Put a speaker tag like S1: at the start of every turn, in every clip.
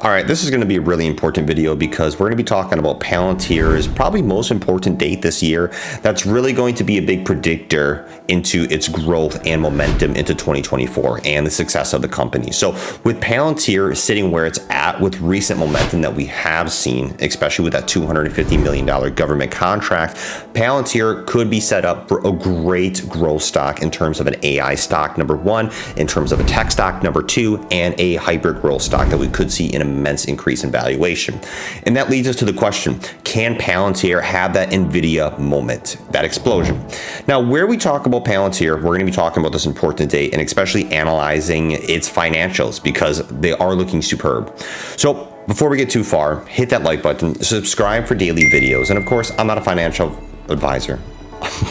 S1: All right, this is going to be a really important video because we're going to be talking about Palantir's probably most important date this year. That's really going to be a big predictor into its growth and momentum into 2024 and the success of the company. So with Palantir sitting where it's at with recent momentum that we have seen, especially with that $250 million government contract, Palantir could be set up for a great growth stock in terms of an AI stock, number one, in terms of a tech stock, number two, and a hybrid growth stock that we could see an immense increase in valuation. And that leads us to the question, can Palantir have that NVIDIA moment, that explosion? Now, where we talk about Palantir, we're going to be talking about this important date and especially analyzing its financials because they are looking superb. So before we get too far, hit that like button, subscribe for daily videos. And of course, I'm not a financial advisor.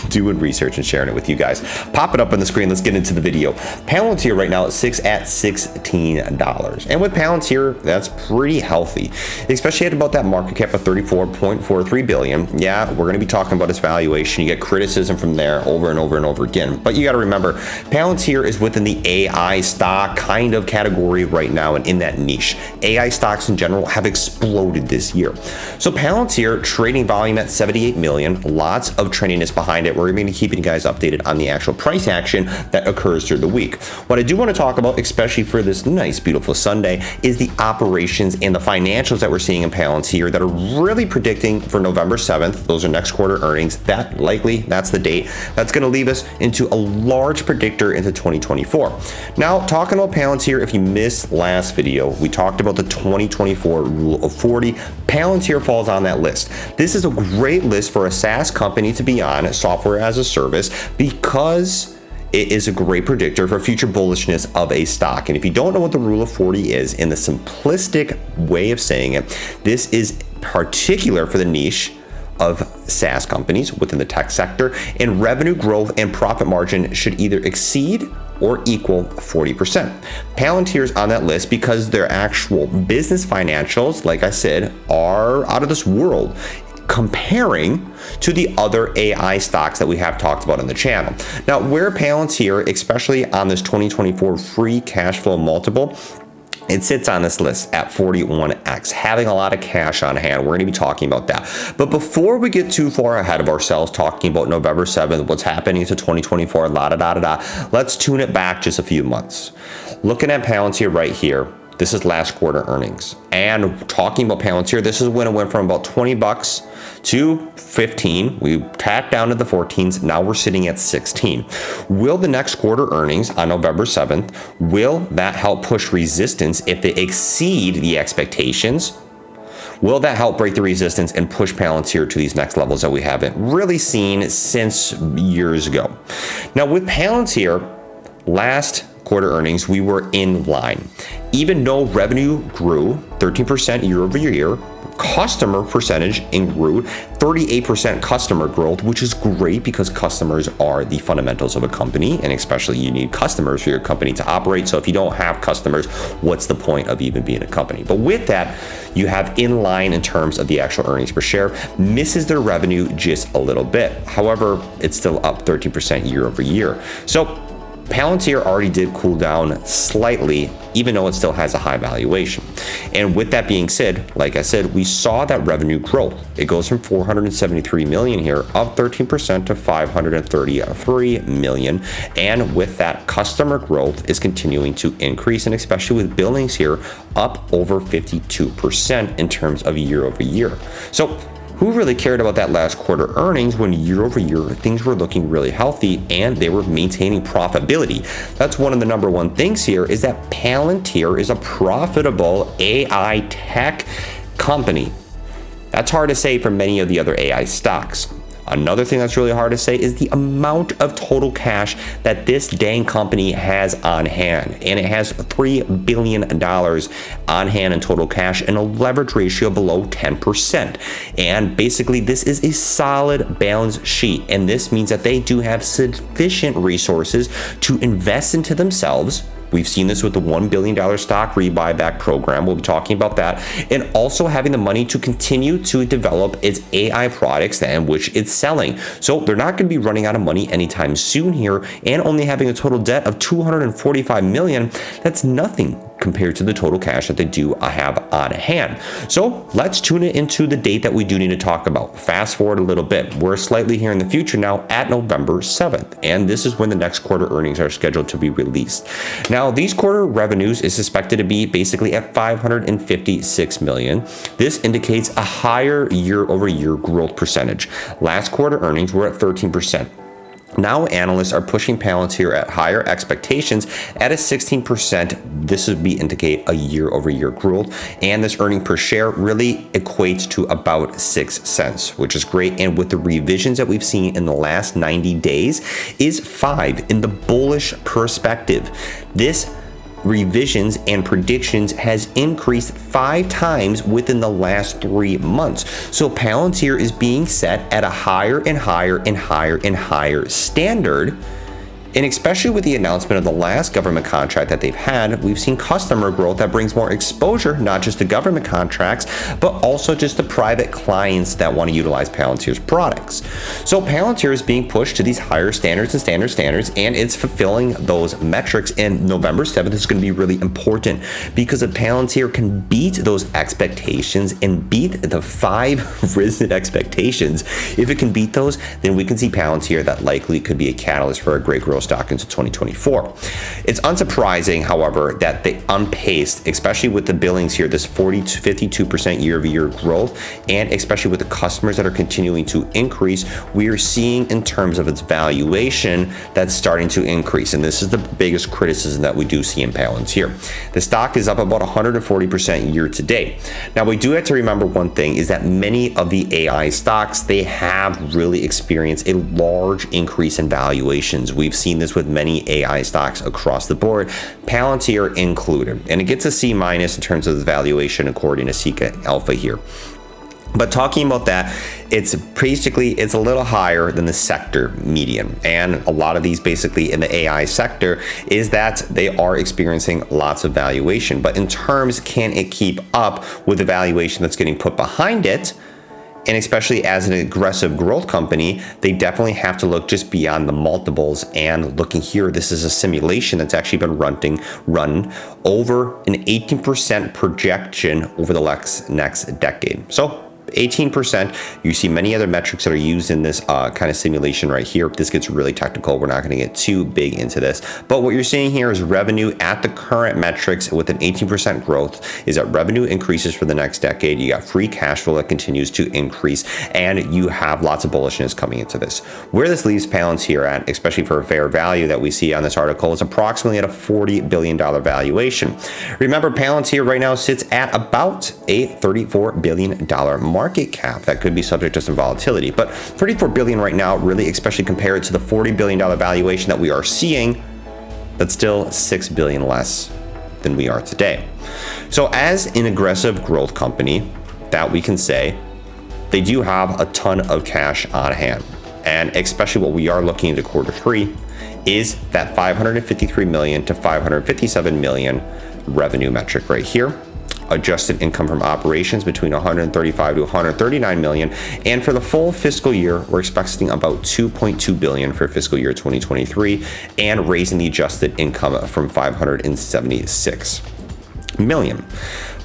S1: Doing research and sharing it with you guys. Pop it up on the screen. Let's get into the video. Palantir right now sits at $16. And with Palantir, that's pretty healthy, especially at about that market cap of $34.43 billion. Yeah, we're going to be talking about its valuation. You get criticism from there over and over and over again. But you got to remember, Palantir is within the AI stock kind of category right now and in that niche. AI stocks in general have exploded this year. So Palantir trading volume at 78 million, lots of trendiness behind it. We're going to be keeping you guys updated on the actual price action that occurs through the week. What I do want to talk about, especially for this nice, beautiful Sunday, is the operations and the financials that we're seeing in Palantir that are really predicting for November 7th. Those are next quarter earnings. That's the date. That's going to leave us into a large predictor into 2024. Now, talking about Palantir, if you missed last video, we talked about the 2024 rule of 40. Palantir falls on that list. This is a great list for a SaaS company to be on, software as a service, because it is a great predictor for future bullishness of a stock. And if you don't know what the rule of 40 is, in the simplistic way of saying it, this is particular for the niche of SaaS companies within the tech sector, and revenue growth and profit margin should either exceed or equal 40%. Palantir's on that list because their actual business financials, like I said, are out of this world, comparing to the other AI stocks that we have talked about on the channel. Now, where Palantir, especially on this 2024 free cash flow multiple, it sits on this list at 41x, having a lot of cash on hand. We're going to be talking about that. But before we get too far ahead of ourselves, talking about November 7th, what's happening to 2024, let's tune it back just a few months. Looking at Palantir right here, this is last quarter earnings. And talking about Palantir, this is when it went from about 20 bucks to 15. We tapped down to the 14s. Now we're sitting at 16. Will the next quarter earnings on November 7th, will that help push resistance if they exceed the expectations? Will that help break the resistance and push Palantir to these next levels that we haven't really seen since years ago? Now with Palantir, last quarter earnings, we were in line. Even though revenue grew 13% year over year, customer percentage grew 38% customer growth, which is great because customers are the fundamentals of a company, and especially you need customers for your company to operate. So if you don't have customers, what's the point of even being a company? But with that, you have in line in terms of the actual earnings per share, misses their revenue just a little bit. However, it's still up 13% year over year. So Palantir already did cool down slightly, even though it still has a high valuation. And with that being said, like I said, we saw that revenue growth. It goes from 473 million here, up 13% to 533 million. And with that, customer growth is continuing to increase, and especially with billings here, up over 52% in terms of year over year. So who really cared about that last quarter earnings when year over year things were looking really healthy and they were maintaining profitability? That's one of the number one things here, is that Palantir is a profitable AI tech company. That's hard to say for many of the other AI stocks. Another thing that's really hard to say is the amount of total cash that this dang company has on hand. And it has $3 billion on hand in total cash and a leverage ratio below 10%. And basically, this is a solid balance sheet. And this means that they do have sufficient resources to invest into themselves. We've seen this with the $1 billion stock rebuyback program. We'll be talking about that. And also having the money to continue to develop its AI products and which it's selling. So they're not going to be running out of money anytime soon here, and only having a total debt of $245 million. That's nothing compared to the total cash that they do have on hand. So let's tune it into the date that we do need to talk about. Fast forward a little bit. We're slightly here in the future now at November 7th, and this is when the next quarter earnings are scheduled to be released. Now, these quarter revenues is expected to be basically at $556 million. This indicates a higher year-over-year growth percentage. Last quarter earnings were at 13%. Now analysts are pushing Palantir at higher expectations at a 16%. This would indicate a year-over-year growth, and this earning per share really equates to about 6 cents, which is great. And with the revisions that we've seen in the last 90 days is 5 in the bullish perspective. This revisions and predictions has increased 5 times within the last 3 months. So Palantir is being set at a higher and higher and higher and higher standard. And especially with the announcement of the last government contract that they've had, we've seen customer growth that brings more exposure, not just to government contracts, but also just to private clients that want to utilize Palantir's products. So Palantir is being pushed to these higher standards, and it's fulfilling those metrics. And November 7th is going to be really important because if Palantir can beat those expectations and beat the 5 risen expectations, if it can beat those, then we can see Palantir that likely could be a catalyst for a great growth stock into 2024. It's unsurprising, however, that they unpaced, especially with the billings here, this 40 to 52% year-over-year growth, and especially with the customers that are continuing to increase, we are seeing in terms of its valuation that's starting to increase. And this is the biggest criticism that we do see in Palantir. The stock is up about 140% year to date. Now, we do have to remember one thing is that many of the AI stocks, they have really experienced a large increase in valuations. We've seen this with many AI stocks across the board, Palantir included. And it gets a C- in terms of the valuation according to Seeker Alpha here. But talking about that, it's a little higher than the sector median. And a lot of these basically in the AI sector is that they are experiencing lots of valuation. But in terms, can it keep up with the valuation that's getting put behind it? And especially as an aggressive growth company, they definitely have to look just beyond the multiples. And looking here, this is a simulation that's actually been run over an 18% projection over the next decade. So 18%. You see many other metrics that are used in this kind of simulation right here. This gets really technical. We're not going to get too big into this. But what you're seeing here is revenue at the current metrics with an 18% growth is that revenue increases for the next decade. You got free cash flow that continues to increase, and you have lots of bullishness coming into this. Where this leaves Palantir at, especially for a fair value that we see on this article, is approximately at a $40 billion valuation. Remember, Palantir right now sits at about a $34 billion market cap. That could be subject to some volatility, but 34 billion right now, really, especially compared to the $40 billion valuation that we are seeing, that's still 6 billion less than we are today. So as an aggressive growth company, that we can say they do have a ton of cash on hand. And especially what we are looking into quarter 3 is that 553 million to 557 million revenue metric right here. Adjusted income from operations between 135 to 139 million, and for the full fiscal year we're expecting about 2.2 billion for fiscal year 2023, and raising the adjusted income from 576 million.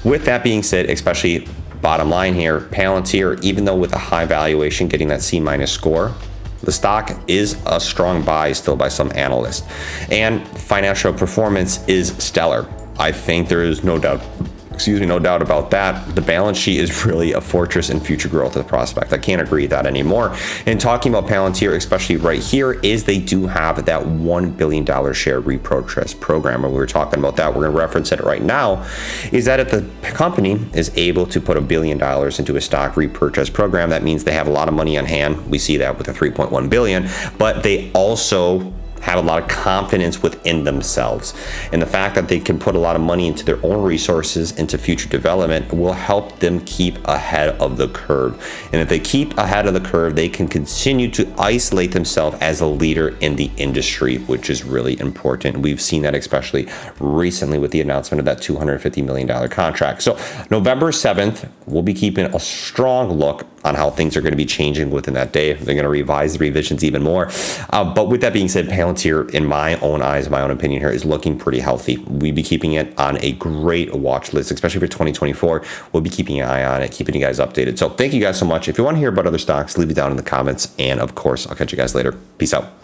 S1: With that being said, especially bottom line here, Palantir, even though with a high valuation getting that C- score, the stock is a strong buy still by some analysts, and financial performance is stellar. I think there is no doubt about that. The balance sheet is really a fortress in future growth of the prospect. I can't agree with that anymore. And talking about Palantir, especially right here, is they do have that $1 billion share repurchase program. And we were talking about that. We're going to reference it right now. Is that if the company is able to put $1 billion into a stock repurchase program, that means they have a lot of money on hand. We see that with the 3.1 billion, but they also have a lot of confidence within themselves. And the fact that they can put a lot of money into their own resources into future development will help them keep ahead of the curve. And if they keep ahead of the curve, they can continue to isolate themselves as a leader in the industry, which is really important. We've seen that especially recently with the announcement of that $250 million contract. So November 7th, we'll be keeping a strong look on how things are going to be changing within that day. They're going to revise the revisions even more. But with that being said, Palantir, in my own eyes, my own opinion here, is looking pretty healthy. We'd be keeping it on a great watch list, especially for 2024. We'll be keeping an eye on it, keeping you guys updated. So thank you guys so much. If you want to hear about other stocks, leave it down in the comments. And of course, I'll catch you guys later. Peace out.